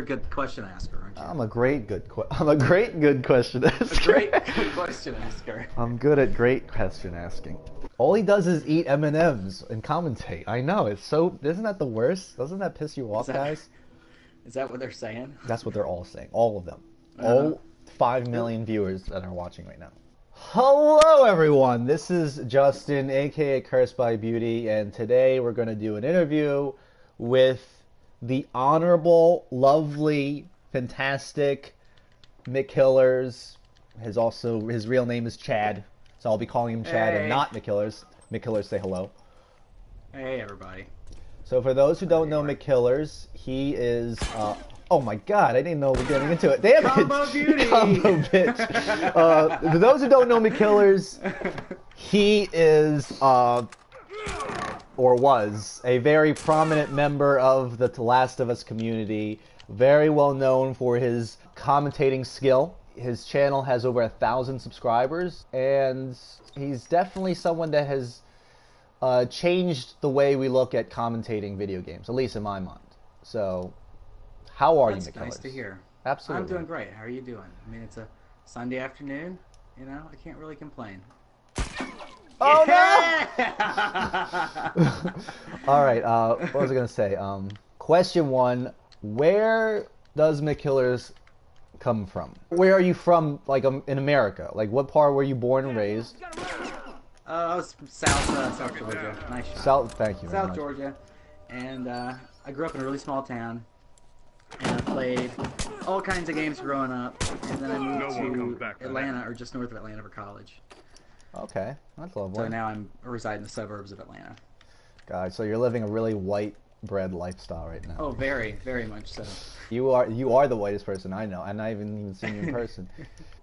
a good question asker, aren't you? I'm a great good question asker. A great good question asker. I'm good at great question asking. All he does is eat M&Ms and commentate. I know, it's so... Isn't that the worst? Doesn't that piss you off, guys? Is that what they're saying? That's what they're all saying. All of them. All 5 million viewers that are watching right now. Hello, everyone. This is Justin, a.k.a. Cursed by Beauty, and today we're going to do an interview with the honorable, lovely, fantastic McKillers. His real name is Chad, so I'll be calling him Chad and not McKillers. McKillers, say hello. Hey, everybody. So for those who don't know McKillers, he is... oh my god, I didn't know we were getting into it. Damn it! Combo Beauty! Combo bitch. For those who don't know McKillers, he is, or was, a very prominent member of the Last of Us community. Very well known for his commentating skill. His channel has over 1,000 subscribers, and he's definitely someone that has changed the way we look at commentating video games, at least in my mind. So, how are you, McKillers? That's nice to hear. Absolutely. I'm doing great. How are you doing? I mean, it's a Sunday afternoon. You know, I can't really complain. Oh, yeah! no! All right, what was I going to say? Question one, where does McKillers come from? Where are you from, like, in America? Like, what part were you born and raised? I was from South Georgia. Nice shot. South, thank you very South much. Georgia. And I grew up in a really small town. And I played all kinds of games growing up. And then I moved to Atlanta, or just north of Atlanta, for college. Okay, that's lovely. So now I reside in the suburbs of Atlanta. God, so you're living a really white bread lifestyle right now. Oh, very, very much so. You are the whitest person I know, and I haven't even seen you in person.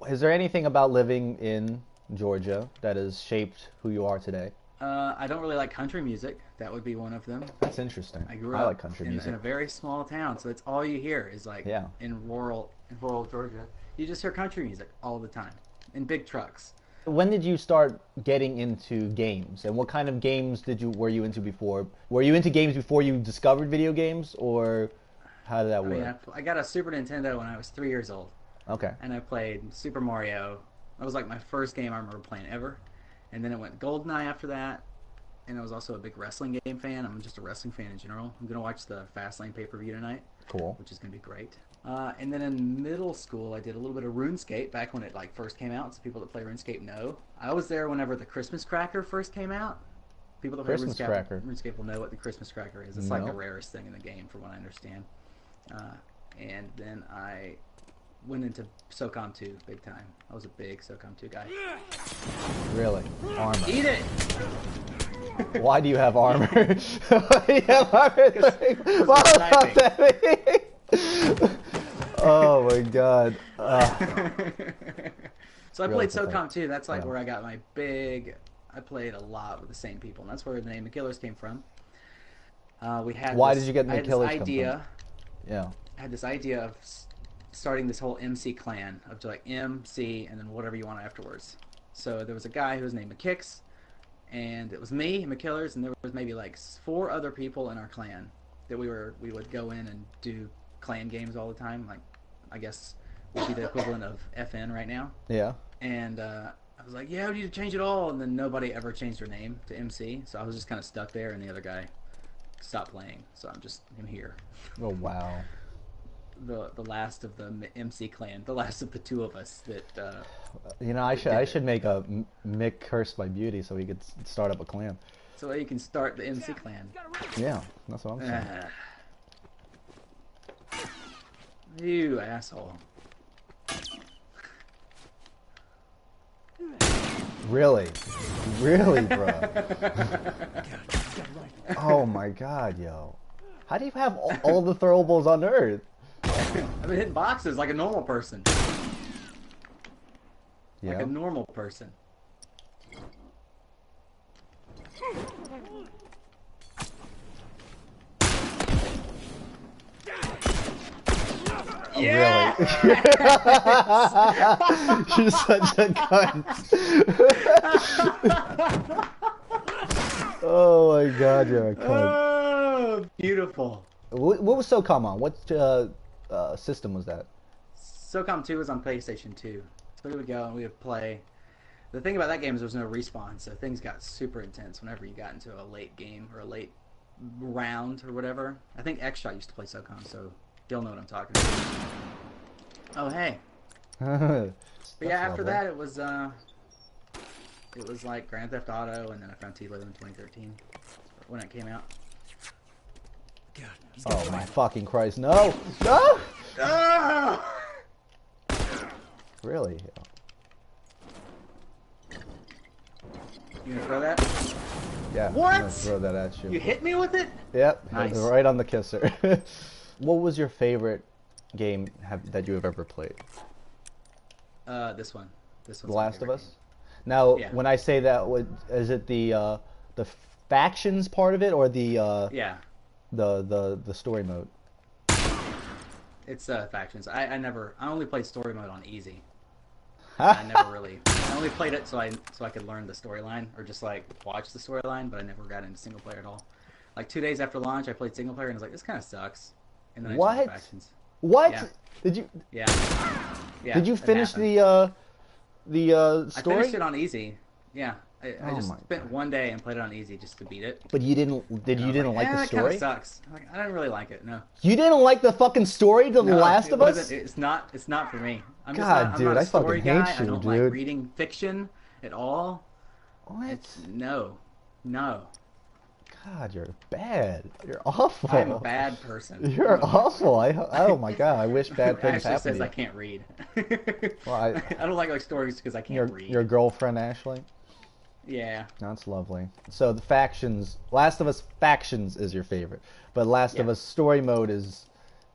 Is there anything about living in Georgia that has shaped who you are today? I don't really like country music. That would be one of them. That's interesting. I grew I up like country music. in a very small town, so that's all you hear is like in rural Georgia. You just hear country music all the time in big trucks. When did you start getting into games, and what kind of games were you into before? Were you into games before you discovered video games, or how did that work? Mean, I got a Super Nintendo when I was 3 years old. Okay. And I played Super Mario. That was like my first game I remember playing ever. And then it went GoldenEye after that. And I was also a big wrestling game fan. I'm just a wrestling fan in general. I'm going to watch the Fastlane pay-per-view tonight. Cool. Which is going to be great. And then in middle school, I did a little bit of RuneScape back when it like first came out. So people that play RuneScape know. I was there whenever the Christmas Cracker first came out. People that play RuneScape will know what the Christmas Cracker is. It's like the rarest thing in the game, from what I understand. And then I went into SOCOM 2 big time. I was a big SOCOM 2 guy. Really? Armor. Eat it! Why do you have armor? Why do you have armor? Oh my god. So I played SOCOM 2. That's like where I got my big... I played a lot with the same people, and that's where the name McKillers came from. Why did you get McKillers come from? Yeah. I had this idea of starting this whole MC clan of like M, C, and then whatever you want afterwards. So there was a guy who was named McKicks, and it was me, McKillers, and there was maybe like 4 other people in our clan that we would go in and do clan games all the time. Like, I guess would be the equivalent of FN right now. Yeah. And I was like, yeah, we need to change it all, and then nobody ever changed their name to MC, so I was just kind of stuck there, and the other guy stopped playing, so I'm here. Oh wow. The last of the MC clan, the last of the 2 of us that. You know, I should make a Mick Cursed by Beauty so we could start up a clan. So you can start the MC clan. Yeah, that's what I'm saying. You asshole. Really, really, bro. Oh my god, yo. How do you have all the throwables on Earth? I've been hitting boxes like a normal person. Yeah. Like a normal person. Yeah! Really? You're such a cunt. Oh my god, you're a cunt. Oh, beautiful. What was SOCOM on? system was that? SOCOM 2 was on PlayStation 2. So we would go and we would play. The thing about that game is there was no respawn, so things got super intense whenever you got into a late game or a late round or whatever. I think X-Shot used to play SOCOM, so he'll know what I'm talking about. Oh, hey. But yeah, after that it was like Grand Theft Auto, and then I found T-Lo in 2013 when it came out. God, oh my fucking Christ! No! No! Ah! Really? You gonna throw that? Yeah. What? I'm gonna throw that at you. You hit me with it? Yep. Nice. Right on the kisser. What was your favorite game that you have ever played? This one. This The one's Last of Us. Now, yeah. when I say that, is it the factions part of it, or the yeah, the story mode? it's factions. I only played story mode on easy. I never really. I only played it so I could learn the storyline or just like watch the storyline, but I never got into single player at all. Like 2 days after launch, I played single player and I was like, this kind of sucks. And then I changed factions. What? Yeah. Did you? Yeah. Yeah. Did you finish the story? I finished it on easy. Yeah. I Oh just my spent God. 1 day and played it on easy just to beat it. But you didn't. You didn't like the It story? kind of sucks. Like, I didn't really like it. No. You didn't like the fucking story to The No, Last of Us? It's not for me. I'm God, I'm not a dude, I fucking story hate guy. you, I don't dude. like reading fiction at all. What? No. God, you're bad. You're awful. I'm a bad person. You're awful. Oh my God, I wish bad things Ashley happened says to I you. can't read. Well, I don't like stories because I can't read. Your girlfriend Ashley? Yeah. That's lovely. So the factions, Last of Us factions is your favorite, but Last of Us story mode is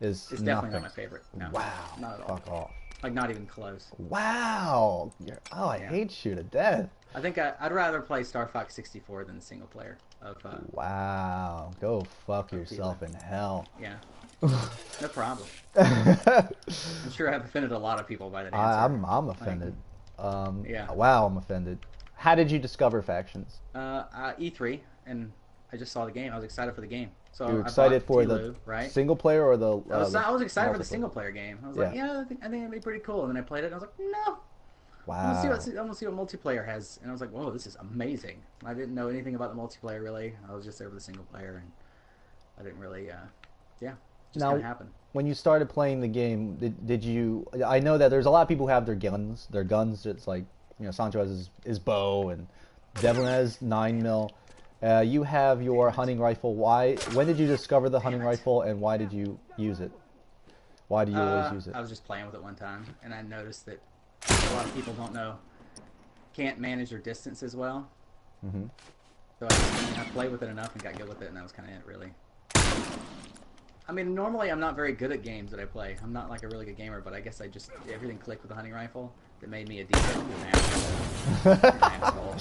It's nothing. definitely not my favorite. No, Wow. not at all. Fuck off. Like not even close. Wow. I hate you to death. I think I'd rather play Star Fox 64 than the single player of. Wow. Go fuck yourself in hell. Yeah. No problem. I'm sure I've offended a lot of people by that answer. I'm offended. Yeah. Wow, I'm offended. How did you discover factions? E3, and I just saw the game. I was excited for the game. So You were I excited bought for T-Lou, the right? single player or the? I was excited for the multiplayer? single player game. I was Yeah. like, yeah, I think it'd be pretty cool. And then I played it, and I was like, no. Wow. I want to see what multiplayer has. And I was like, whoa, this is amazing. I didn't know anything about the multiplayer really. I was just there for the single player, and I didn't really, just kind of happened. When you started playing the game, did you? I know that there's a lot of people who have their guns. Their guns, it's like, Sancho has his bow and Devlin has 9mm. You have your hunting rifle. When did you discover the hunting rifle, and why did you use it? Why do you always use it? I was just playing with it one time, and I noticed that a lot of people can't manage their distance as well. Mm-hmm. So I played with it enough and got good with it, and that was kind of it, really. I mean, normally I'm not very good at games that I play. I'm not like a really good gamer, but I guess everything clicked with the hunting rifle that made me a decent asshole.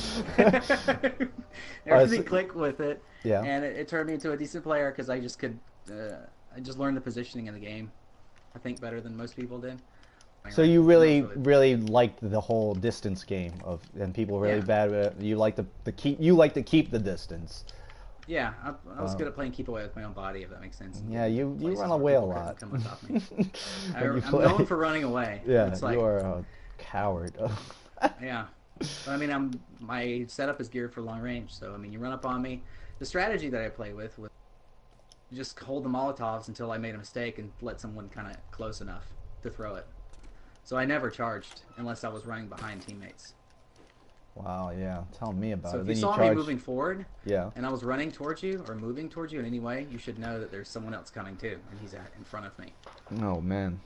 Everything clicked with it, and it turned me into a decent player because I just could, I just learned the positioning in the game, I think, better than most people did. So you really liked the whole distance game and people were really bad with it. You like to keep the distance. Yeah, I was good at playing keep away with my own body, if that makes sense. Yeah, you run away a lot. Come on top of me. I'm known for running away. Yeah, it's like, you are a coward. Yeah, but, I mean, my setup is geared for long range, so I mean, you run up on me. The strategy that I play with just hold the Molotovs until I made a mistake and let someone kind of close enough to throw it. So I never charged unless I was running behind teammates. Wow, yeah. Tell me about it. So if then you saw me moving forward, and I was running towards you or moving towards you in any way, you should know that there's someone else coming too, and he's in front of me. Oh man.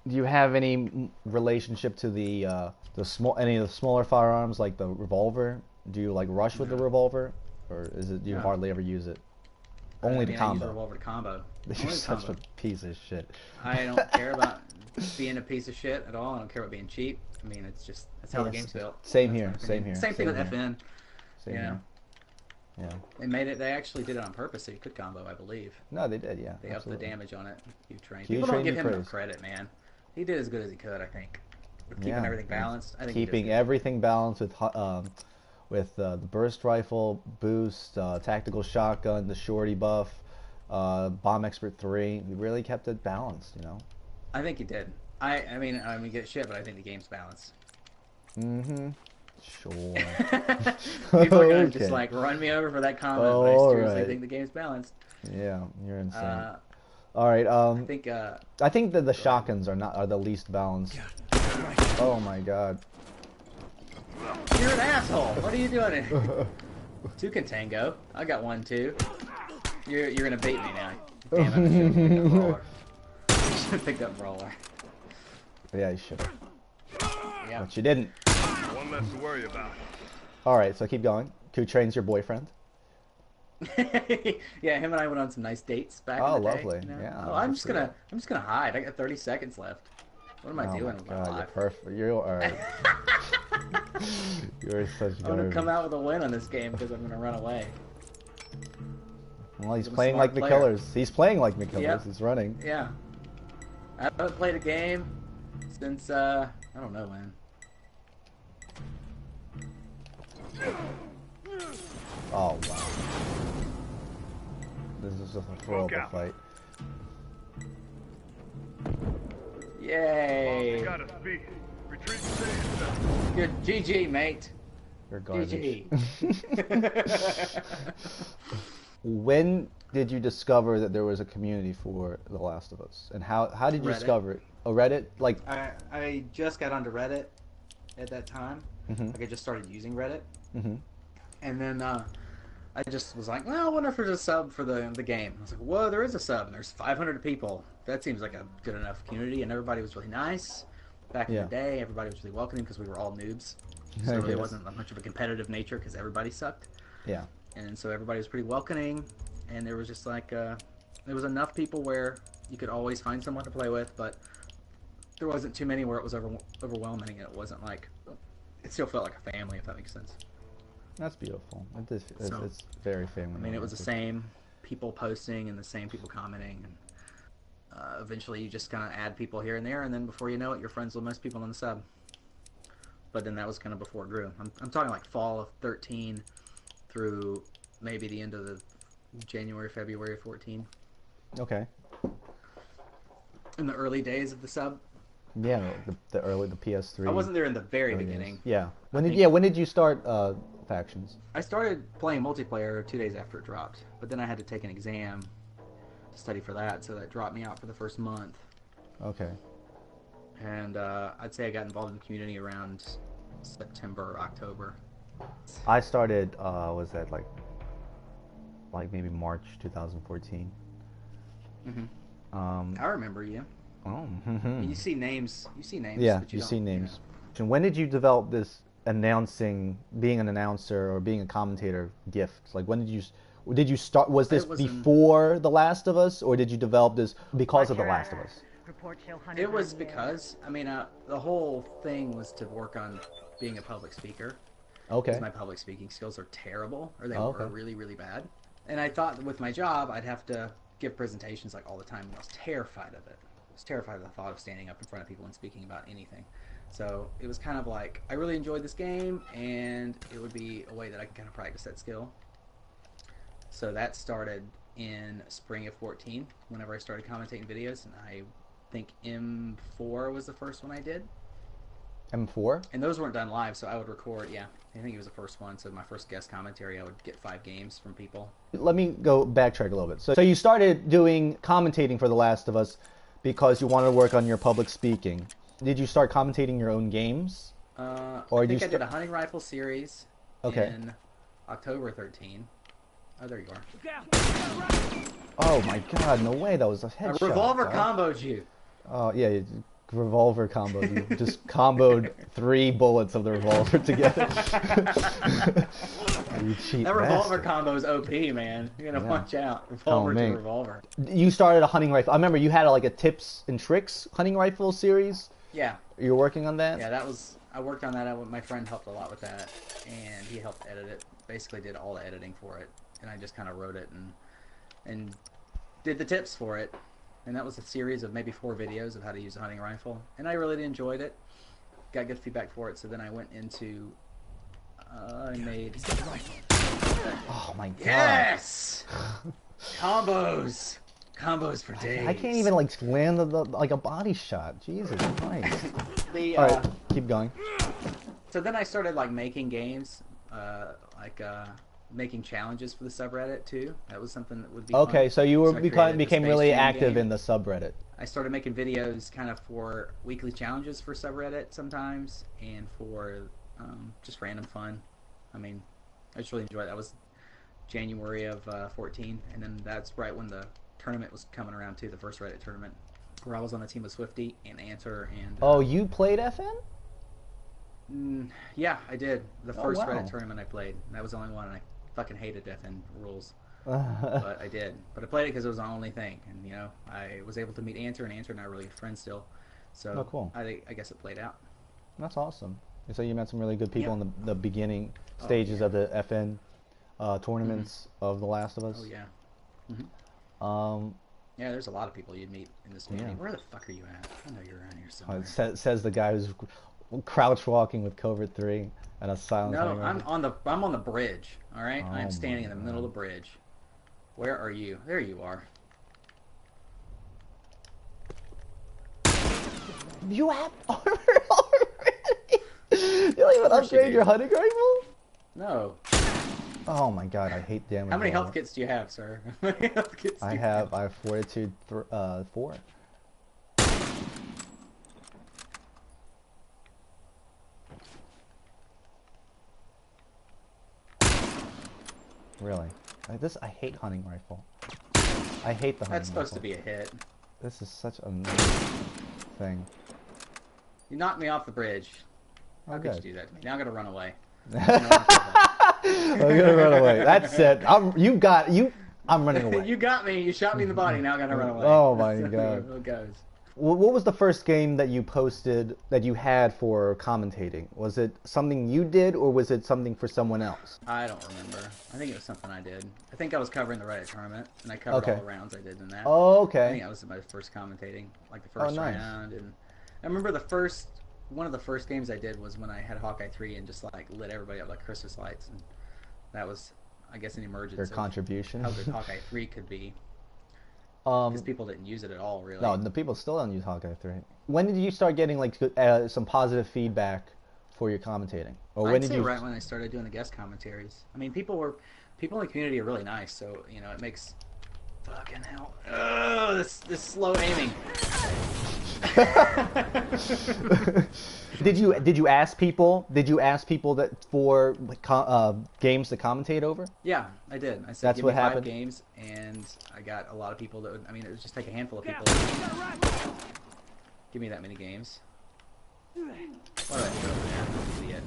Do you have any relationship to any of the smaller firearms like the revolver? Do you like rush with the revolver, or do you hardly ever use it? Only to combo. I use revolver to combo. You're such a piece of shit. I don't care about being a piece of shit at all. I don't care about being cheap. I mean, that's how the game's built. Same here. Same thing with FN. Same here. Yeah. They actually did it on purpose so you could combo, I believe. No, they did, yeah. They upped the damage on it. Q-Train. People don't give him enough credit, man. He did as good as he could, I think. With keeping everything balanced. I think keeping everything balanced with the burst rifle, boost, tactical shotgun, the shorty buff, bomb expert 3. He really kept it balanced, I think he did. I mean, get shit, but I think the game's balanced. Mm-hmm. Sure. People are gonna just Okay. like run me over for that comment, but I All seriously right. think the game's balanced. Yeah, you're insane. Uh, All right. I think. I think that the Go ahead. shotguns are the least balanced. Oh my god. You're an asshole. What are you doing? Two can tango. I got one too. You're gonna bait me now. Damn it! I should have picked up brawler. Yeah, you should. Yeah. But you didn't. One less to worry about. All right, so keep going. Who trains your boyfriend? Yeah, him and I went on some nice dates back Oh, in the day. lovely. You know? Yeah, Oh, that's great. I'm just gonna hide. I got 30 seconds left. What am I Oh doing my with my god, you're life? perfect. You are. You're such I'm gonna garbage. come out with a win on this game because I'm gonna run away. Well, he's I'm a playing like smart player. McKillers. He's playing like McKillers. Yep. He's running. Yeah. I haven't played a game since I don't know when. Oh wow. This is just a throw of a fight. Yay! You gotta speak. Retreat and save yourself. Good GG, mate. You're garbage. GG. When did you discover that there was a community for The Last of Us, and how did you Reddit. discover it? Oh, Reddit, like. I just got onto Reddit at that time. Mhm. Like I just started using Reddit, Mhm. and then I just was like, well, I wonder if there's a sub for the game. I was like, whoa, there is a sub, and there's 500 people. That seems like a good enough community, and everybody was really nice. Back in Yeah. the day, everybody was really welcoming because we were all noobs. So I there really guess. wasn't much of a competitive nature because everybody sucked. Yeah. And so everybody was pretty welcoming, and there was just like there was enough people where you could always find someone to play with, but there wasn't too many where it was overwhelming, and it wasn't like it still felt like a family, if that makes sense. That's beautiful. So, It's very family. I mean, it was the oriented. same people posting and the same people commenting, and eventually you just kind of add people here and there, and then before you know it, you're friends with most people on the sub. But then that was kind of before it grew. I'm talking like fall of 13 through maybe the end of the January, February of 14. Okay. In the early days of the sub. Yeah, the PS3. I wasn't there in the very early beginning. days. Yeah. When did you start factions? I started playing multiplayer 2 days after it dropped, but then I had to take an exam to study for that, so that dropped me out for the first month. Okay. And I'd say I got involved in the community around September, October. I started. Was that like maybe March 2014? I remember you. Oh. You see names. You see names. Yeah, but you don't, see names. And when did you develop this being an announcer or being a commentator gift? Like when did you start? Was this before The Last of Us, or did you develop this because of The Last of Us? It was because, I mean, the whole thing was to work on being a public speaker. Okay. Because my public speaking skills are terrible, or they Okay. were really, really bad. And I thought that with my job, I'd have to give presentations like all the time, and I was terrified of it. I was terrified of the thought of standing up in front of people and speaking about anything. So it was kind of like, I really enjoyed this game, and it would be a way that I could kind of practice that skill. So that started in spring of 14, whenever I started commentating videos, and I think M4 was the first one I did. M4? And those weren't done live, so I would record, yeah. I think it was the first one, so my first guest commentary, I would get 5 games from people. Let me go backtrack a little bit. So you started doing commentating for The Last of Us because you wanted to work on your public speaking. Did you start commentating your own games? I think I did a hunting rifle series in October 13. Oh, there you are. Oh my god, no way, that was a headshot. A revolver God. comboed you. Oh, yeah, revolver combo. You just comboed 3 bullets of the revolver together. You cheat That revolver bastard. combo is OP, man. You're gonna watch out. Revolver to revolver. You started a hunting rifle. I remember you had like a tips and tricks hunting rifle series. Yeah. You were working on that? Yeah, that was... I worked on that. My friend helped a lot with that, and he helped edit it. Basically did all the editing for it, and I just kind of wrote it and did the tips for it. And that was a series of maybe 4 videos of how to use a hunting rifle, and I really enjoyed it. Got good feedback for it, so then I went into... I made... Oh my god. Yes! Combos! Combos for days. I can't even like land like a body shot. Jesus Christ. The, All right, keep going. So then I started like making games, making challenges for the subreddit too. That was something that would be Okay, fun. so you were I created the became Space really Jam active game. in the subreddit. I started making videos kind of for weekly challenges for subreddit sometimes, and for just random fun. I mean, I just really enjoyed it. That was January of 14, and then that's right when the tournament was coming around too, the first Reddit tournament, where I was on the team with Swifty and Answer and. Oh, you played FN? Yeah, I did. The Oh, first wow. Reddit tournament I played. That was the only one, and I fucking hated FN rules. But I did. But I played it because it was the only thing, and you know, I was able to meet Answer, and Answer and I are really good friends still. So Oh, cool. I guess it played out. That's awesome. So you met some really good people Yeah. in the beginning stages of the FN tournaments of The Last of Us. Oh yeah. Yeah, there's a lot of people you'd meet in this community. Yeah. Where the fuck are you at? I know you're around here It somewhere. says the guy who's crouch walking with Covert 3 and a silent. No, I'm on the bridge. All right, Oh I'm standing in my the middle of the bridge. Where are you? There you are. You have armor already? You don't even course you upgrade do. your hunting rifle? No. Oh my god, I hate damage. How many armor. health kits do you have, sir? How many health kits do I you have Fortitude 4. Really? I hate hunting rifle. I hate the hunting That's supposed rifle. to be a hit. This is such a thing. You knocked me off the bridge. How Oh, could you good. do that to me? Now I'm gonna run away. I'm gonna run away. That's it. I'm running away. You got me. You shot me in the body. Now I'm gonna run away. Oh my That's God. how it goes. What was the first game that you posted that you had for commentating? Was it something you did, or was it something for someone else? I don't remember. I think it was something I did. I think I was covering the Reddit tournament, and I covered Okay. all the rounds I did in that. Oh, I think okay. that was my first commentating, like the first nice. round. And I remember one of the first games I did was when I had Hawkeye 3 and just like lit everybody up like Christmas lights, and that was, I guess, an emergence. Your of contribution. How good Hawkeye 3 could be, because people didn't use it at all, really. No, the people still don't use Hawkeye 3. When did you start getting like some positive feedback for your commentating? Or when I'd did say you? right when I started doing the guest commentaries. I mean, people in the community are really nice, so you know it makes. Fucking hell! Oh, this slow aiming. Did you ask people? Did you ask people that for games to commentate over? Yeah, I did. I said, That's give what me 5 happened? games, and I got a lot of people that would. I mean, it was just like a handful of people. Give me that many games. What did I put over there? Idiot.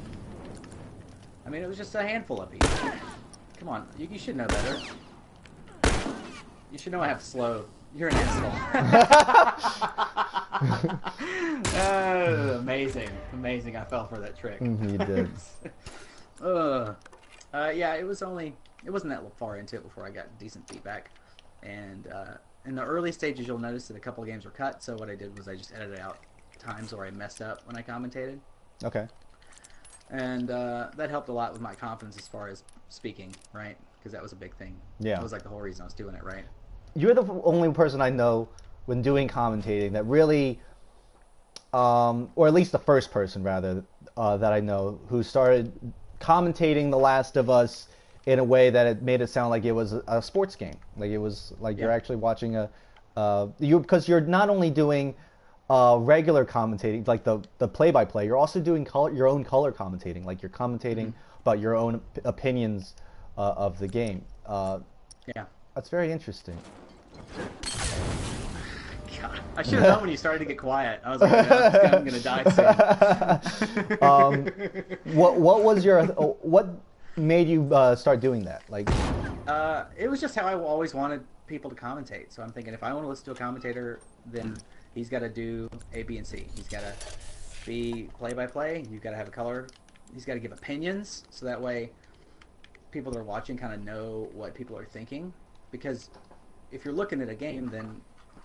I mean, it was just a handful of people. Come on, you should know better. You should know I have slow. You're an asshole. Amazing. I fell for that trick. You did. Yeah, it wasn't that far into it before I got decent feedback. And in the early stages, you'll notice that a couple of games were cut. So what I did was I just edited out times where I messed up when I commentated. Okay. And that helped a lot with my confidence as far as speaking, right? Because that was a big thing. Yeah. That was like the whole reason I was doing it, right? You're the only person I know when doing commentating that really, or at least the first person rather, that I know who started commentating The Last of Us in a way that it made it sound like it was a sports game. Like it was like you're actually watching because you're not only doing regular commentating, like the play-by-play, you're also doing your own color commentating. Like you're commentating about your own opinions of the game. Yeah. That's very interesting. God, I should have known when you started to get quiet. I was like, I'm gonna die soon. What was your what made you start doing that? Like, it was just how I always wanted people to commentate. So I'm thinking, if I want to listen to a commentator, then he's got to do A, B, and C. He's got to be play-by-play. You've got to have a color. He's got to give opinions, so that way people that are watching kind of know what people are thinking. Because if you're looking at a game, then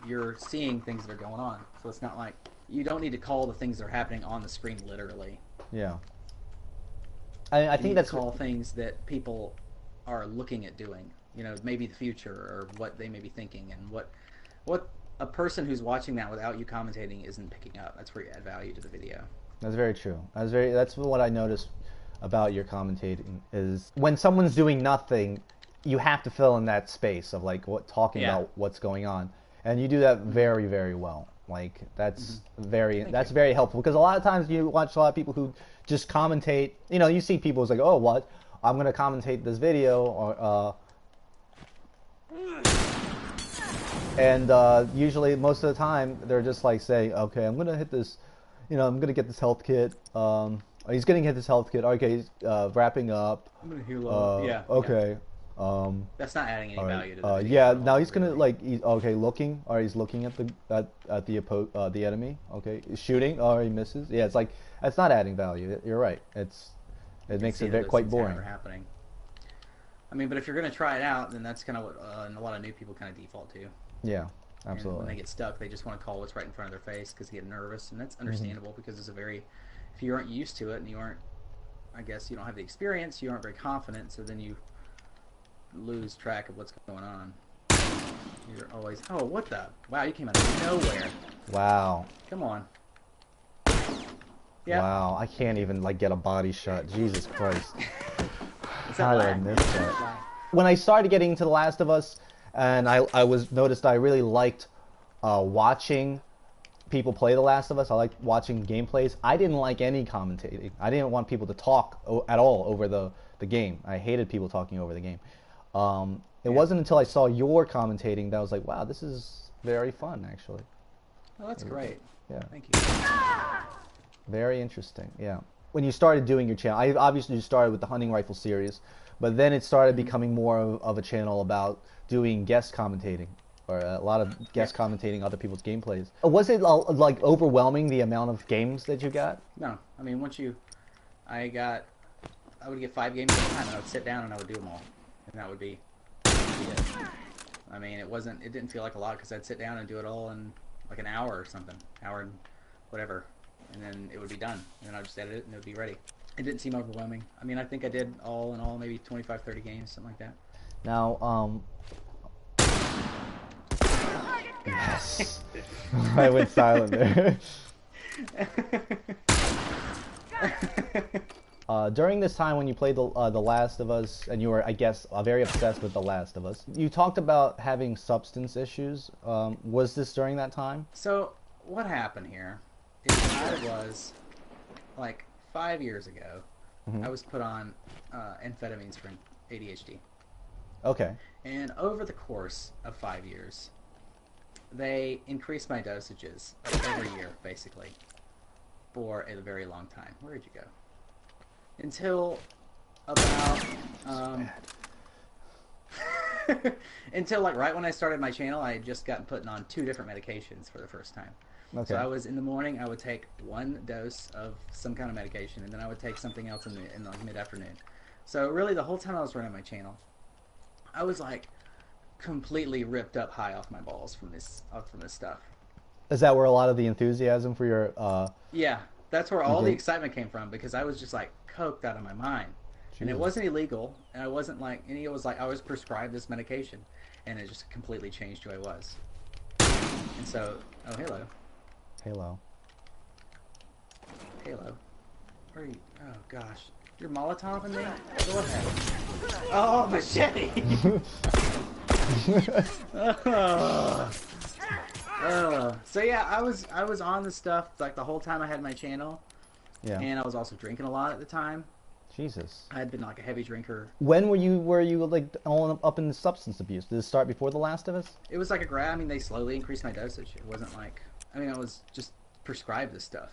you're seeing things that are going on. So it's not like you don't need to call the things that are happening on the screen literally. yeah. I think that's call things that people are looking at doing. You know, maybe the future or what they may be thinking and what what a person who's watching that without you commentating isn't picking up. That's where you add value to the video. That's very true. That's what I noticed about your commentating is when someone's doing nothing, you have to fill in that space of like talking about what's going on, and you do that very, very well. Like that's very helpful, because a lot of times you watch a lot of people who just commentate. You know, you see people who's like, oh, what? I'm gonna commentate this video, or and usually most of the time they're just like saying, okay, I'm gonna hit this. You know, I'm gonna get this health kit. He's gonna get this health kit. Okay, he's wrapping up. I'm gonna heal up. Yeah. Okay. Yeah. That's not adding any value to the video. Yeah. Now he's gonna like. Okay, looking. Or he's looking at the enemy. Okay, he's shooting. Or he misses. Yeah, it's like that's not adding value. You're right. It makes it quite boring. Happening. I mean, but if you're gonna try it out, then that's kind of what a lot of new people kind of default to. Yeah. Absolutely. And when they get stuck, they just want to call what's right in front of their face because they get nervous, and that's understandable because it's if you aren't used to it and you aren't, I guess you don't have the experience, you aren't very confident, so then you lose track of what's going on. You're always, oh, what the? Wow, you came out of nowhere. Wow. Come on. Yep. Wow, I can't even like get a body shot. Jesus Christ. How did I miss that? When I started getting into The Last of Us, and I noticed I really liked watching people play The Last of Us. I liked watching gameplays. I didn't like any commentating. I didn't want people to talk at all over the game. I hated people talking over the game. It wasn't until I saw your commentating that I was like, wow, this is very fun, actually. Oh, that's great. Yeah. Thank you. Very interesting, yeah. When you started doing your channel, obviously you started with the hunting rifle series, but then it started becoming more of a channel about doing guest commentating, or a lot of guest commentating other people's gameplays. Was it like overwhelming, the amount of games that you got? No, I mean I would get 5 games at a time, and I would sit down and I would do them all, and that would be it. I mean, it didn't feel like a lot because I'd sit down and do it all in like an hour or something, hour and whatever, and then it would be done, and then I'd just edit it and it would be ready. It didn't seem overwhelming. I mean, I think I did all in all maybe 25, 30 games, something like that. Now, yes. I went silent there. During this time when you played the Last of Us, and you were, I guess, very obsessed with The Last of Us, you talked about having substance issues. Was this during that time? So, what happened here is I was, like, 5 years ago, I was put on amphetamines for ADHD. Okay. And over the course of 5 years, they increased my dosages every year, basically, for a very long time. Where did you go? Until about until like right when I started my channel, I had just gotten put on 2 different medications for the first time. Okay. So I was in the morning, I would take 1 dose of some kind of medication, and then I would take something else in the mid-afternoon. So really, the whole time I was running my channel, I was like completely ripped up high off my balls from this stuff. Is that where a lot of the enthusiasm for your? Yeah, that's where all the excitement came from, because I was just like coked out of my mind. Jeez. And it wasn't illegal, and I wasn't like it was like I was prescribed this medication, and it just completely changed who I was. And so, oh, hello. Halo. Halo. Where are you? Oh gosh, you're Molotoving me? Go ahead. Oh, machete! So yeah, I was on this stuff like the whole time I had my channel. Yeah. And I was also drinking a lot at the time. Jesus. I had been like a heavy drinker. When were you like all up in the substance abuse? Did it start before The Last of Us? It was like I mean, they slowly increased my dosage. It wasn't like, I mean, I was just prescribed this stuff,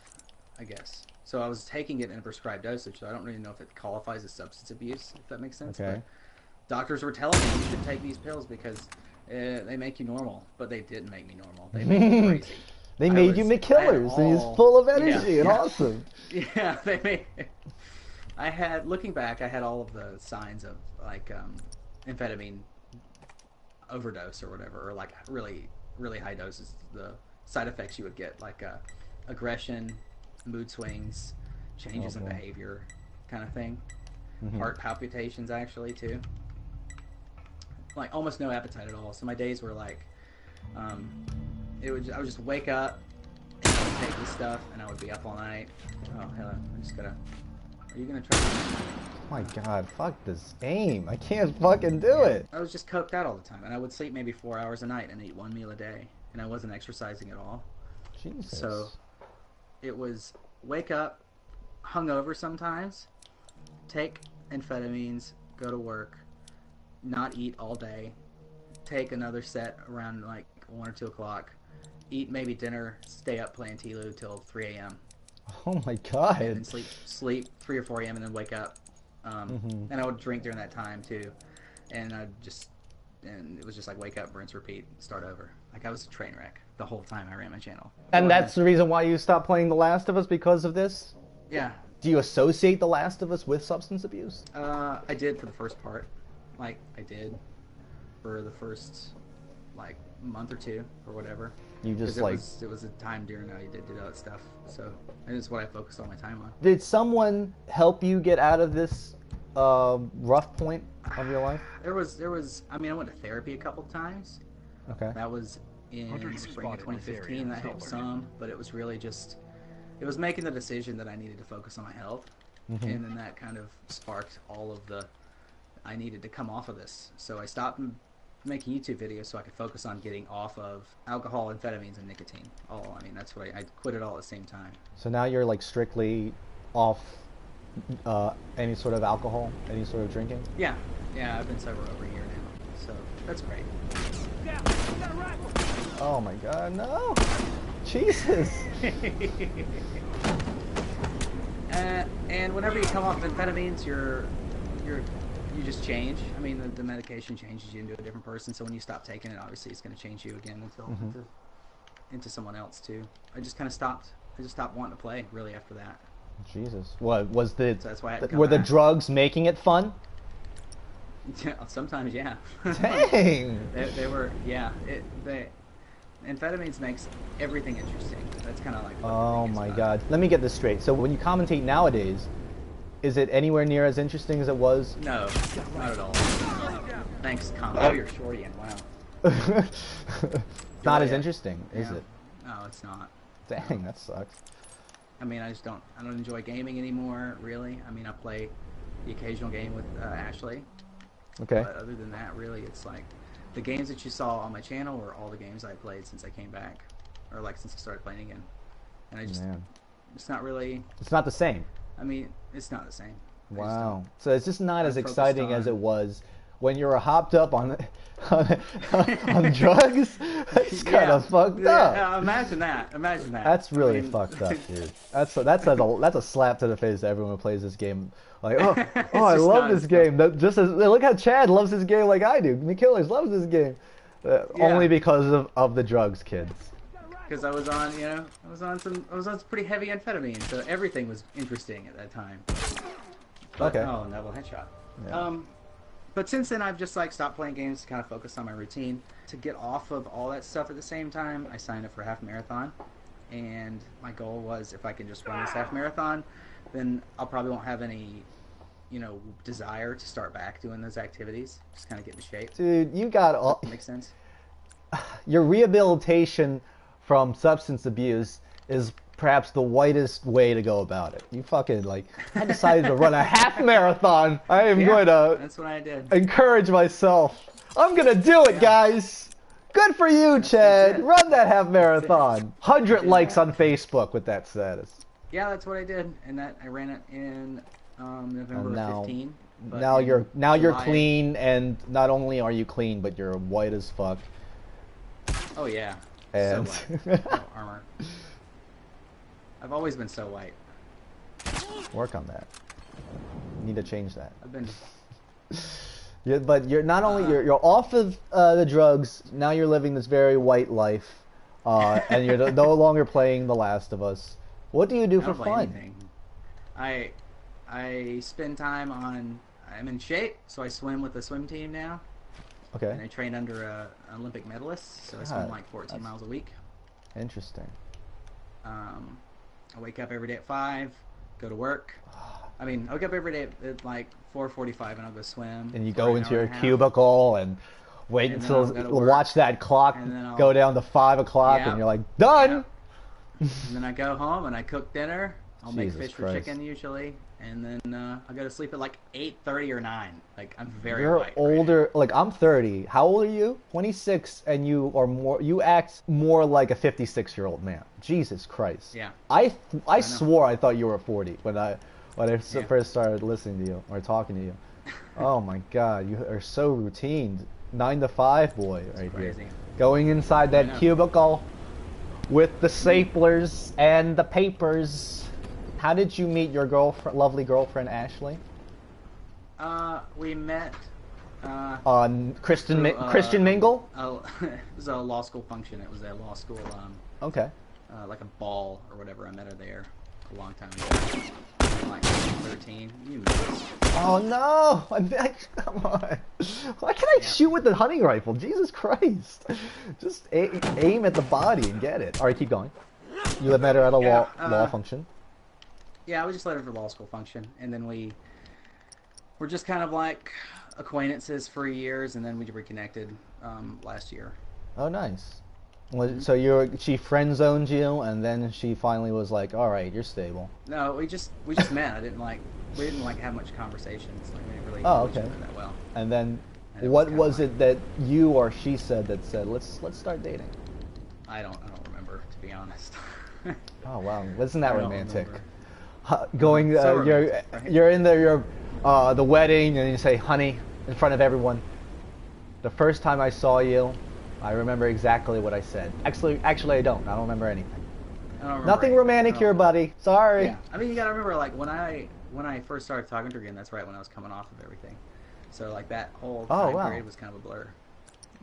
I guess. So I was taking it in a prescribed dosage, so I don't really know if it qualifies as substance abuse, if that makes sense. Okay. But doctors were telling me you should take these pills because they make you normal, but they didn't make me normal. They made me crazy. They made you McKillers, and he's full of energy and awesome. Yeah, they made. Looking back, I had all of the signs of like amphetamine overdose or whatever, or like really, really high doses. The side effects you would get, like aggression, mood swings, changes in behavior, kind of thing. Heart palpitations, actually, too. Like almost no appetite at all. So my days were like Um, I would just wake up and I would take this stuff and I would be up all night. Oh, hello. I just gotta. Are you gonna try? Oh my god, fuck this game. I can't fucking do it. I was just coked out all the time, and I would sleep maybe 4 hours a night and eat one meal a day, and I wasn't exercising at all. Jesus. So it was wake up, hungover sometimes, take amphetamines, go to work, not eat all day, take another set around like 1 or 2 o'clock, eat maybe dinner, stay up playing TLU till 3 a.m. Oh my god. And then sleep 3 or 4 a.m. and then wake up. And I would drink during that time too, and it was just like wake up, rinse, repeat, start over. Like I was a train wreck the whole time I ran my channel. And that's the reason why you stopped playing The Last of Us, because of this? Yeah. Do you associate The Last of Us with substance abuse? I did for the first part. Like I did for the first like month or two or whatever. You just it was a time during I did all that stuff, so it's what I focused all my time on. Did someone help you get out of this rough point of your life? There was. I mean, I went to therapy a couple times. Okay. That was in spring of 2015. That helped some, but it was really just. It was making the decision that I needed to focus on my health, and then that kind of sparked all of the. I needed to come off of this, so I stopped making YouTube videos so I could focus on getting off of alcohol, amphetamines, and nicotine. I mean, that's what I quit it all at the same time. So now you're like strictly off any sort of alcohol, any sort of drinking? Yeah, I've been sober over a year now, so that's great. Oh my god, no! Jesus! And whenever you come off amphetamines, you just change. I mean, the medication changes you into a different person. So when you stop taking it, obviously it's going to change you again into someone else too. I just kind of stopped. I just stopped wanting to play really after that. Jesus, what was the? So that's why I had to were the back. drugs making it fun? Yeah, sometimes, yeah. Dang. they were, yeah. Amphetamines makes everything interesting. That's kind of like. What Oh my god. Let me get this straight. So when you commentate nowadays, is it anywhere near as interesting as it was? No, not at all. Thanks, Con. Oh, you're shorty and wow. Not as interesting, is it? No, it's not. Dang, that sucks. I mean, I don't enjoy gaming anymore, really. I mean, I play the occasional game with Ashley. Okay. But other than that, really, it's like the games that you saw on my channel were all the games I played since I came back, or like since I started playing again. And I just, it's not really. It's not the same. I mean, it's not the same. Wow. So it's just not as exciting as it was when you were hopped up on on drugs. It's kind of fucked up. Imagine that. Imagine that. That's really fucked up, dude. That's a slap to the face to everyone who plays this game. Like, I love this game. Look how Chad loves this game like I do. McKillers loves this game. Only because of the drugs, kids. Because I was on, I was on some pretty heavy amphetamine, so everything was interesting at that time. But, okay. Oh, double headshot. Yeah. But since then, I've just like stopped playing games to kind of focus on my routine. To get off of all that stuff at the same time, I signed up for a half marathon, and my goal was if I can just run this half marathon, then I'll probably won't have any, desire to start back doing those activities. Just kind of get in shape. Dude, you got all. Makes sense. Your rehabilitation from substance abuse is perhaps the whitest way to go about it. You fucking I decided to run a half marathon. I am going to. That's what I did. Encourage myself. I'm gonna do it, guys. Good for you, Chad. Run that half marathon. 100 likes on Facebook with that status. Yeah, that's what I did, and that I ran it in November of 15. Now you're clean, and not only are you clean, but you're white as fuck. Oh yeah. And so white. No armor. I've always been so white. Work on that. You need to change that. I've been. Yeah, but you're not only you're off of the drugs. Now you're living this very white life, and you're no longer playing The Last of Us. What do you do for fun? Anything. I spend time on. I'm in shape, so I swim with the swim team now. Okay. And I train under an Olympic medalist, so I swim like 14 miles a week. Interesting. I wake up every day at 5, go to work. I wake up every day at like 4:45 and I'll go swim. And you go into your cubicle and Wait and then until I'll go to work, watch that clock and then go I'll, down to 5 o'clock, yeah, and you're like, done. yeah. And then I go home and I cook dinner. I'll make Jesus fish for Christ. chicken usually, and then I go to sleep at like 8:30 or 9. Like I'm very You're white. older. Like I'm 30. How old are you? 26, and you are more. You act more like a 56-year-old man. Jesus Christ. Yeah. I know. swore I thought you were 40 when I Yeah. first started listening to you or talking to you. Oh my God, you are so routine. 9 to 5 boy right here. Crazy. Going inside I that know. cubicle with the staplers and the papers. How did you meet your lovely girlfriend Ashley? We met. On Christian through, Christian Mingle. It was a law school function. It was a law school, Okay. like a ball or whatever. I met her there a long time ago. Like 13. You miss. Oh no! Come on. Why can't I shoot with the hunting rifle? Jesus Christ! Just aim at the body and get it. All right, keep going. You had met her at a law function. Yeah, I was just let her for law school function, and then we're just kind of like acquaintances for years, and then we reconnected last year. Oh, nice. Well, so she friend zoned you, and then she finally was like, "All right, you're stable." No, we just met. We didn't like have much conversations. Like, we didn't really Oh, know each okay. other that well. And then, And what kinda was like- it that you or she said that said, "Let's start dating"? I don't remember, to be honest. Oh wow, isn't that I don't romantic? remember. Going, So you're romantic, right? you're in the wedding, and you say, "Honey," in front of everyone. The first time I saw you, I remember exactly what I said. Actually, I don't. I don't remember anything. I don't remember Nothing anything. romantic I here, don't- buddy. Sorry. Yeah, I mean, you gotta remember, like when I first started talking to her again, that's right when I was coming off of everything. So like that whole Oh, time wow. period was kind of a blur.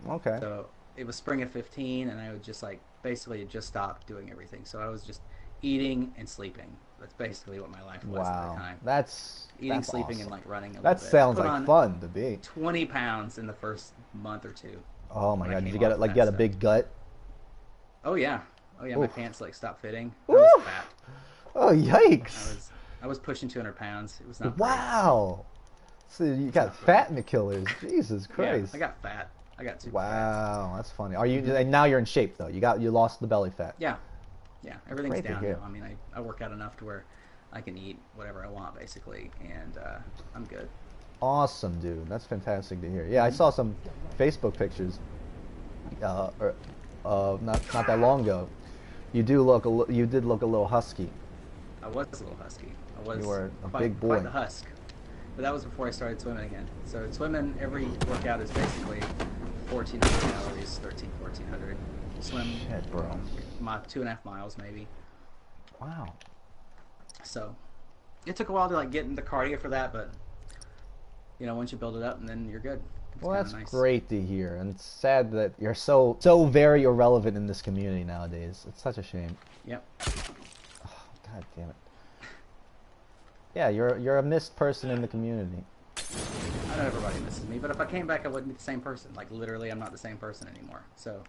Okay. So it was spring of 15, and I would just like basically just stopped doing everything. So I was just eating and sleeping. That's basically what my life was at Wow. the time. That's Eating, sleeping, awesome. and like running. That bit. sounds Put like on fun to be. 20 pounds in the first month or two. Oh my when I God! Did came you get off it? of Like that you got a stuff. big gut? Oh yeah, my Oof. pants like stopped fitting. I Oof. was fat. Oh yikes! I was pushing 200 pounds. It was not. Wow. So you got fat McKillers. Jesus Great. Yeah, Christ. I got fat. I got super fat. Wow, that's funny. Are you? And now you're in shape though. You lost the belly fat. Yeah, everything's Great to down hear. now. I mean, I work out enough to where I can eat whatever I want basically, and I'm good. Awesome, dude. That's fantastic to hear. Yeah, I saw some Facebook pictures. Not that long ago. You did look a little husky. I was a little husky. I was You were a quite, big boy. quite the husk. But that was before I started swimming again. So swimming, every workout is basically 1,400 calories, 1,400. Swim, Shit, bro. 2.5 miles maybe. Wow. So it took a while to like get into cardio for that, but once you build it up, and then you're good. It's Well, kinda that's nice. great to hear, and it's sad that you're so very irrelevant in this community nowadays. It's such a shame. Yep. God damn it. Yeah, you're a missed person in the community. I know everybody misses me, but if I came back, I wouldn't be the same person. Like literally, I'm not the same person anymore. So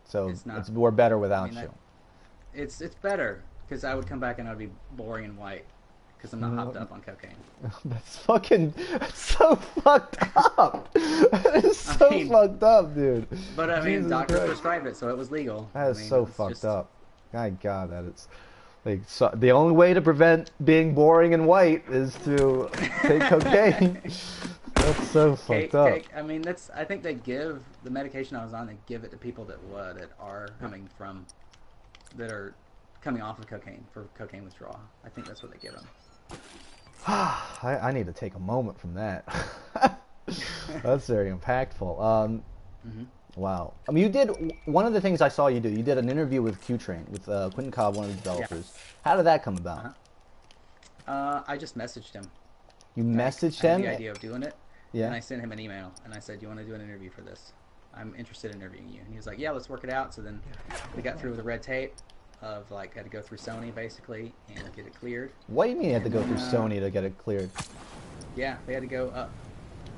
So It's not- we're better without I mean, you. it's better because I would come back and I'd be boring and white because I'm not hopped up on cocaine. That's so fucked up. That is so mean- fucked up, dude. But I mean, Jesus doctors Christ. prescribed it, so it was legal. That is I mean, so it's fucked just- up. My God, that is like the only way to prevent being boring and white is to take cocaine. That's so fucked up. I mean, I think they give the medication I was on. They give it to people that are coming off of cocaine for cocaine withdrawal. I think that's what they give them. I need to take a moment from that. That's very impactful. Wow. I mean, you did one of the things I saw you do. You did an interview with Q-Train with Quentin Cobb, one of the developers. How did that come about? I just messaged him. You messaged I had him? the idea of doing it. Yeah. And I sent him an email, and I said, "Do you want to do an interview for this? I'm interested in interviewing you." And he was like, "Yeah, let's work it out." So then we got through the red tape of like had to go through Sony basically and get it cleared. What do you mean you had to go through Sony to get it cleared? Yeah, they had to go up.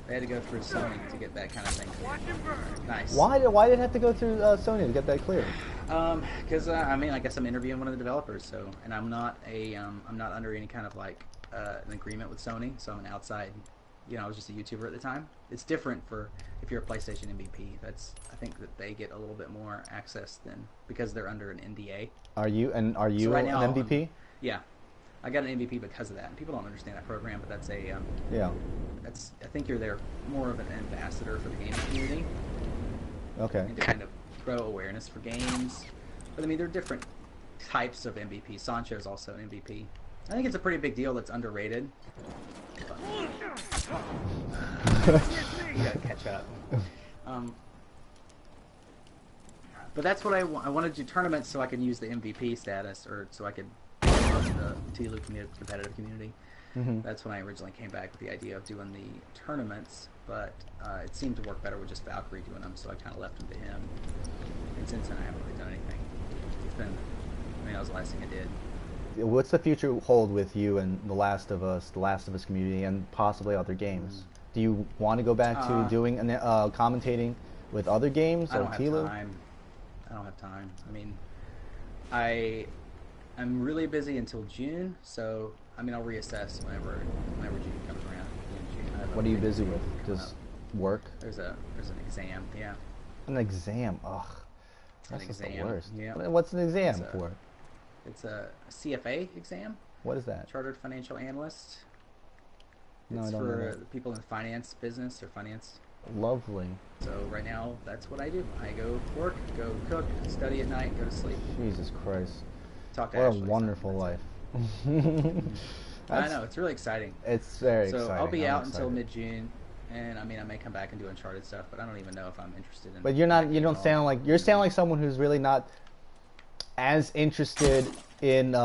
They had to go through Sony to get that kind of thing cleared. Nice. Why did it have to go through Sony to get that cleared? Because I mean, I guess I'm interviewing one of the developers, so I'm not under any kind of like an agreement with Sony, so I'm an outside I was just a YouTuber at the time. It's different for if you're a PlayStation MVP. I think that they get a little bit more access than because they're under an NDA. Are you an MVP? Yeah, I got an MVP because of that. And people don't understand that program, but that's a yeah. I think you're there more of an ambassador for the gaming community. Okay. And to kind of grow awareness for games. But I mean, there are different types of MVP. Sancho is also an MVP. I think it's a pretty big deal that's underrated. You gotta catch up. But that's what I wanted to do tournaments so I could use the MVP status, or so I could promote the TLU competitive community. That's when I originally came back with the idea of doing the tournaments, but it seemed to work better with just Valkyrie doing them, so I kind of left them to him. And since then, I haven't really done anything. That was the last thing I did. What's the future hold with you and the Last of Us community, and possibly other games? Do you want to go back to doing commentating with other games? I don't have time. I don't have time. I mean, I'm really busy until June, so I mean, I'll reassess whenever June comes around. June, what are you busy with? Just work? There's an exam. Yeah. An exam? Ugh, that's just the worst. Yeah. What's an exam for? It's a CFA exam. What is that? Chartered Financial Analyst. No, it's I don't for know that. people in the finance business or finance. Lovely. So right now, that's what I do. I go work, go cook, study at night, go to sleep. Jesus Christ. Talk to what Ashley. A wonderful life. I know, it's really exciting. It's very exciting. So I'll be out until mid-June, and I mean, I may come back and do Uncharted stuff, but I don't even know if I'm interested in. But you don't sound like someone who's really not as interested in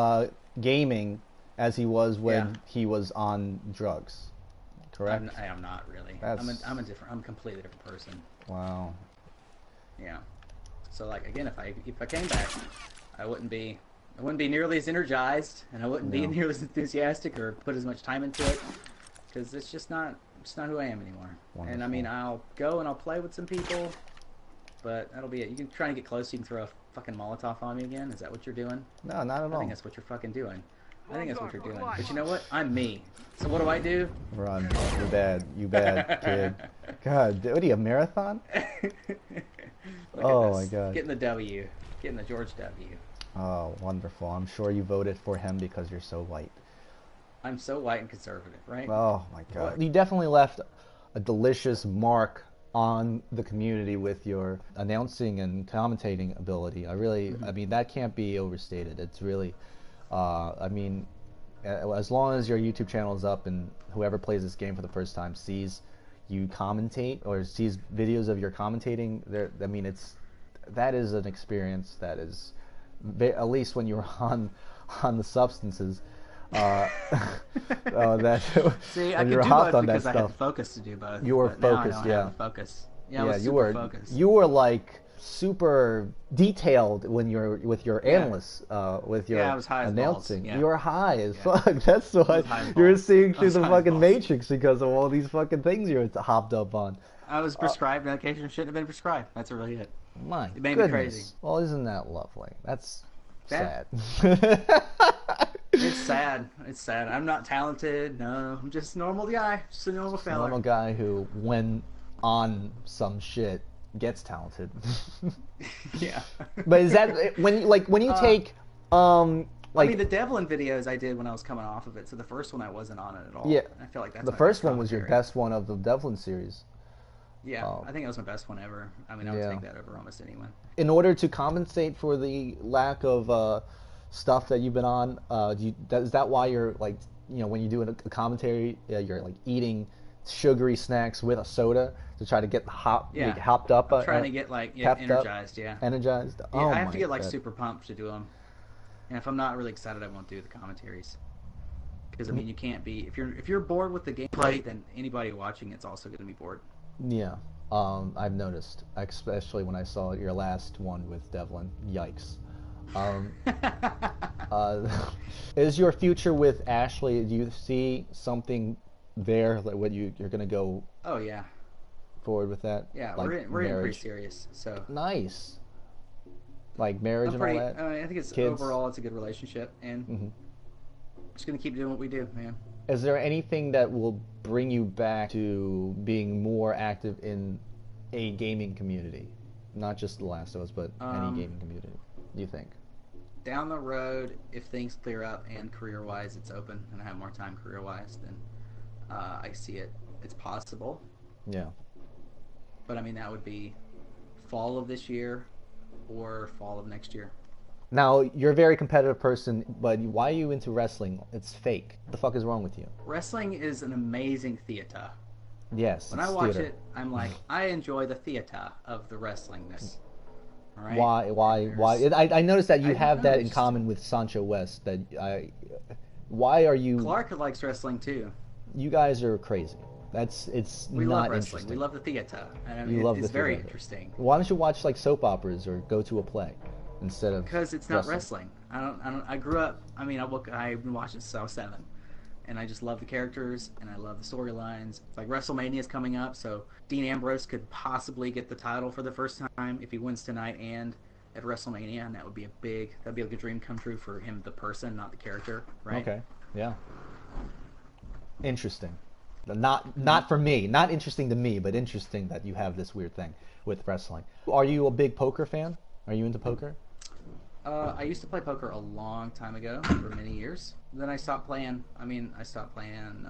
gaming as he was when he was on drugs. Correct? I am not really. I'm a completely different person. Wow. Yeah. So like again, if I came back, I wouldn't be nearly as energized, and I wouldn't be nearly as enthusiastic or put as much time into it, because it's just not who I am anymore. Wonderful. And I mean, I'll go and I'll play with some people, but that'll be it. You can try to get close. You can throw a fucking Molotov on me again. Is that what you're doing? No, not at all. I think that's what you're fucking doing. I think that's what you're doing. But you know what? I'm me. So what do I do? Run. You're bad. You bad kid. God, what are you, a marathon? Oh my God. Getting the W. Getting the George W. Oh, wonderful. I'm sure you voted for him because you're so white. I'm so white and conservative, right? Oh my God. What? You definitely left a delicious mark on the community with your announcing and commentating ability. I mean, that can't be overstated. It's really, I mean, as long as your YouTube channel is up and whoever plays this game for the first time sees you commentate or sees videos of your commentating, I mean, that is an experience that is, at least when you're on the substances. See, I could do both because I had the focus to do both. You were focused, yeah. Focus. Yeah, I was you super were focused. You were like super detailed when you're with your analysts, with your I was high announcing. As balls. Yeah. You were high as fuck. That's why you're seeing through the fucking matrix because of all these fucking things you're hopped up on. I was prescribed medication that shouldn't have been prescribed. That's really it. It made me crazy. Well, isn't that lovely? That's sad. It's sad. It's sad. I'm not talented. No, I'm just a normal guy. Just a normal fella. Normal guy who, when on some shit, gets talented. Yeah. But is that when you take I mean, the Devlin videos I did when I was coming off of it. So the first one I wasn't on it at all. Yeah. I feel like that's the first one was your best one of the Devlin series. Yeah, I think it was my best one ever. I mean, I would take that over almost anyone. In order to compensate for the lack of stuff that you've been on, is that why you're like, when you do a commentary, you're like eating sugary snacks with a soda to try to get the hopped up? I'm trying to get energized. Energized. Yeah, I have to get like super pumped to do them. And if I'm not really excited, I won't do the commentaries. Because I mean, you can't be if you're bored with the gameplay, then anybody watching it's also going to be bored. Yeah, I've noticed, especially when I saw your last one with Devlin. Yikes. Is your future with Ashley? Do you see something there? Like, what you're going to go? Oh yeah. Forward with that? Yeah, like we're in pretty serious. So nice. Like marriage and all that. I think it's kids? Overall it's a good relationship, and just gonna keep doing what we do, man. Is there anything that will bring you back to being more active in a gaming community? Not just The Last of Us, but any gaming community, do you think? Down the road, if things clear up and career-wise it's open and I have more time career-wise, then I see it. It's possible. Yeah. But I mean, that would be fall of this year or fall of next year. Now, you're a very competitive person, but why are you into wrestling? It's fake. What the fuck is wrong with you? Wrestling is an amazing theater. Yes. When I watch it, I'm like, I enjoy the theater of the wrestlingness. All right? Why? I noticed that you have that in common with Sancho West. Why are you? Clark likes wrestling too. You guys are crazy. We not love wrestling. interesting. We love the theater. And You love it's the very theater. interesting. Why don't you watch like soap operas or go to a play instead of? Because it's not wrestling. I grew up. I mean, I've been watching since I was 7, and I just love the characters and I love the storylines. Like WrestleMania is coming up, so Dean Ambrose could possibly get the title for the first time if he wins tonight and at WrestleMania, and that'd be like a dream come true for him, the person, not the character, right? Okay. Yeah. Interesting. Not for me. Not interesting to me, but interesting that you have this weird thing with wrestling. Are you a big poker fan? Are you into poker? I used to play poker a long time ago, for many years. Then I stopped playing. I stopped playing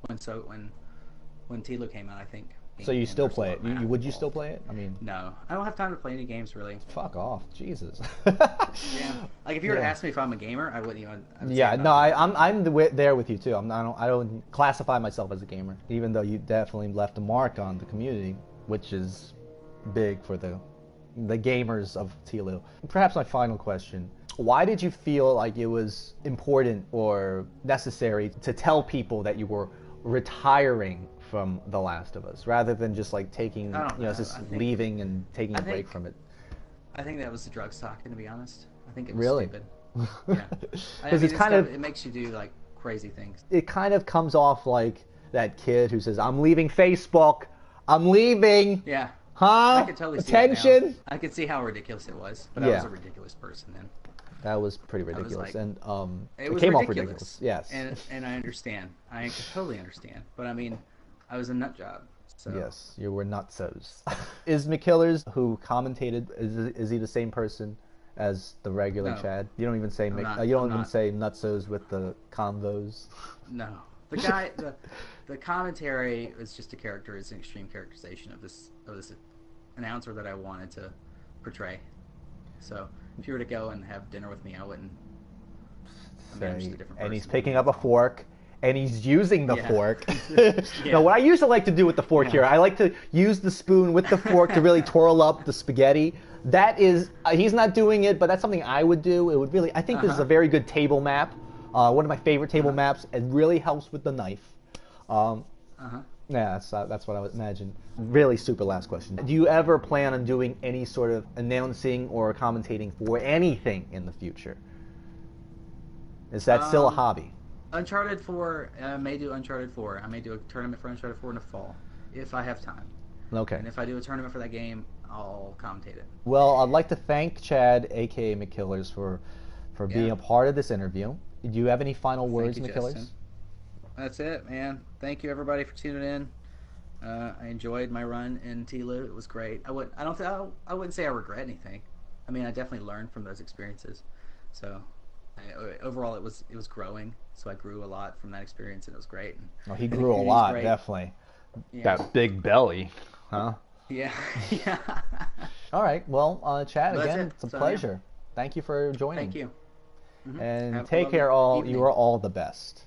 when TLO came out, I think. So you still play it? Would you still play it? I mean, no, I don't have time to play any games really. Fuck off, Jesus. Yeah, like if you were to ask me if I'm a gamer, I wouldn't even. Yeah, no, I'm there with you too. I don't classify myself as a gamer, even though you definitely left a mark on the community, which is big for the gamers of TLO. Perhaps my final question: why did you feel like it was important or necessary to tell people that you were retiring from The Last of Us, rather than just like taking, leaving and taking a break from it? I think that was the drugs talking, to be honest. I think it was really stupid. Yeah, because it makes you do like crazy things. It kind of comes off like that kid who says, "I'm leaving Facebook. I'm leaving." Yeah. Huh? I could totally see attention. It now. I could see how ridiculous it was, but I was a ridiculous person then. That was pretty ridiculous, and it came off ridiculous. Yes, and I understand. I totally understand. But I mean, I was a nut job. So. Yes, you were nutsos. Is McKillers, who commentated, is he the same person as the regular Chad? You don't even say you don't even say nutsos with the convos. No, the guy, the commentary is just a character. It's an extreme characterization of this announcer that I wanted to portray. So if you were to go and have dinner with me, I wouldn't. And he's picking up a fork, and he's using the fork. Now, what I used to like to do with the fork here, I like to use the spoon with the fork to really twirl up the spaghetti. That is, he's not doing it, but that's something I would do. It would really, I think this is a very good table map. One of my favorite table maps. It really helps with the knife. Yeah, that's what I would imagine. Really super last question. Do you ever plan on doing any sort of announcing or commentating for anything in the future? Is that still a hobby? Uncharted 4, I may do Uncharted 4. I may do a tournament for Uncharted 4 in the fall, if I have time. Okay. And if I do a tournament for that game, I'll commentate it. Well, I'd like to thank Chad, a.k.a. McKillers, for being a part of this interview. Do you have any final words, McKillers? Justin. That's it, man. Thank you, everybody, for tuning in. I enjoyed my run in TLU. It was great. I wouldn't say I regret anything. I mean, I definitely learned from those experiences. So overall, it was growing. So I grew a lot from that experience, and it was great. Oh, he grew a lot, definitely. Yeah. That big belly, huh? Yeah, yeah. All right. Well, Chad, again, it's a pleasure. Yeah. Thank you for joining. Thank you. And take care, all. You are all the best.